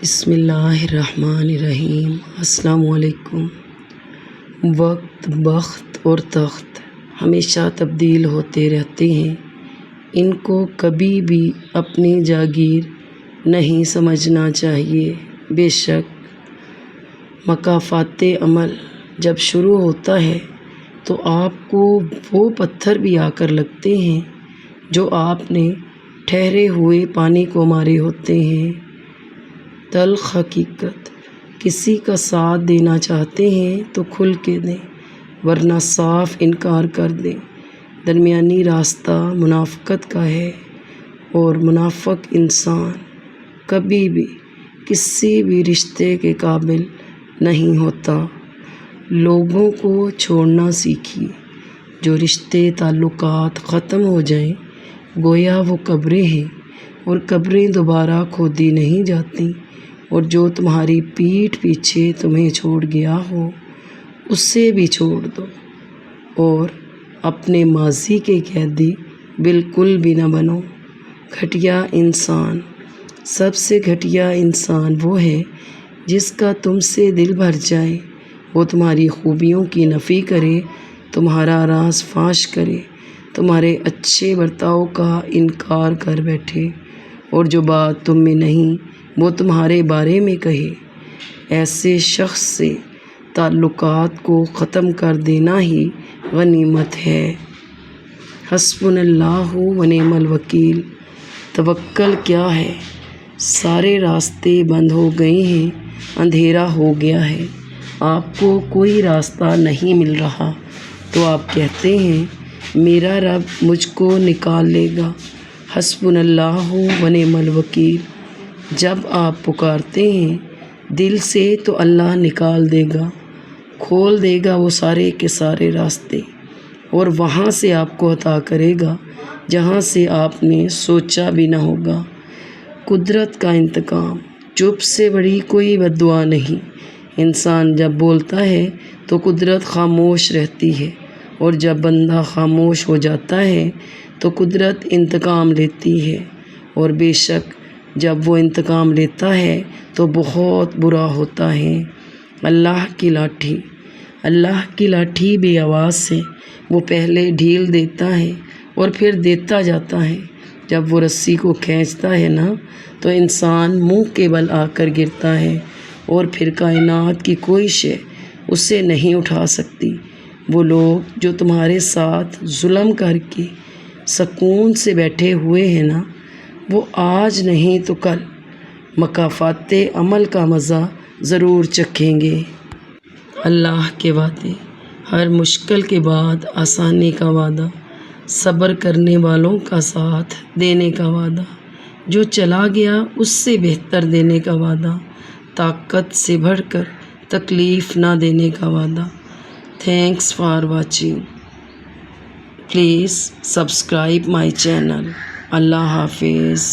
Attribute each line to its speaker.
Speaker 1: بسم اللہ الرحمن الرحیم۔ السلام علیکم۔ وقت، بخت اور تخت ہمیشہ تبدیل ہوتے رہتے ہیں، ان کو کبھی بھی اپنی جاگیر نہیں سمجھنا چاہیے۔ بے شک مکافات عمل جب شروع ہوتا ہے تو آپ کو وہ پتھر بھی آ کر لگتے ہیں جو آپ نے ٹھہرے ہوئے پانی کو مارے ہوتے ہیں۔ تلخ حقیقت، کسی کا ساتھ دینا چاہتے ہیں تو کھل کے دیں ورنہ صاف انکار کر دیں۔ درمیانی راستہ منافقت کا ہے اور منافق انسان کبھی بھی کسی بھی رشتے کے قابل نہیں ہوتا۔ لوگوں کو چھوڑنا سیکھیے۔ جو رشتے تعلقات ختم ہو جائیں گویا وہ قبریں ہیں اور قبریں دوبارہ کھودی نہیں جاتیں، اور جو تمہاری پیٹھ پیچھے تمہیں چھوڑ گیا ہو اسے بھی چھوڑ دو، اور اپنے ماضی کے قیدی بالکل بھی نہ بنو۔ گھٹیا انسان، سب سے گھٹیا انسان وہ ہے جس کا تم سے دل بھر جائے، وہ تمہاری خوبیوں کی نفی کرے، تمہارا راز فاش کرے، تمہارے اچھے برتاؤ کا انکار کر بیٹھے، اور جو بات تم میں نہیں وہ تمہارے بارے میں کہے۔ ایسے شخص سے تعلقات کو ختم کر دینا ہی غنیمت ہے۔ حسبنا اللہ و نعم الوکیل۔ توکل کیا ہے؟ سارے راستے بند ہو گئے ہیں، اندھیرا ہو گیا ہے، آپ کو کوئی راستہ نہیں مل رہا تو آپ کہتے ہیں میرا رب مجھ کو نکال لے گا۔ حسبنا اللہ و نعم الوکیل۔ جب آپ پکارتے ہیں دل سے تو اللہ نکال دے گا، کھول دے گا وہ سارے کے سارے راستے، اور وہاں سے آپ کو عطا کرے گا جہاں سے آپ نے سوچا بھی نہ ہوگا۔ قدرت کا انتقام، چپ سے بڑی کوئی بد دعا نہیں۔ انسان جب بولتا ہے تو قدرت خاموش رہتی ہے، اور جب بندہ خاموش ہو جاتا ہے تو قدرت انتقام لیتی ہے، اور بے شک جب وہ انتقام لیتا ہے تو بہت برا ہوتا ہے۔ اللہ کی لاٹھی، اللہ کی لاٹھی بے آواز سے وہ پہلے ڈھیل دیتا ہے اور پھر دیتا جاتا ہے۔ جب وہ رسی کو کھینچتا ہے نا تو انسان منہ کے بل آ کر گرتا ہے، اور پھر کائنات کی کوئی شے اسے نہیں اٹھا سکتی۔ وہ لوگ جو تمہارے ساتھ ظلم کر کے سکون سے بیٹھے ہوئے ہیں نا، وہ آج نہیں تو کل مکافات عمل کا مزہ ضرور چکھیں گے۔ اللہ کے وعدے، ہر مشکل کے بعد آسانی کا وعدہ، صبر کرنے والوں کا ساتھ دینے کا وعدہ، جو چلا گیا اس سے بہتر دینے کا وعدہ، طاقت سے بڑھ کر تکلیف نہ دینے کا وعدہ۔ Thanks for watching. Please subscribe my channel. اللہ حافظ۔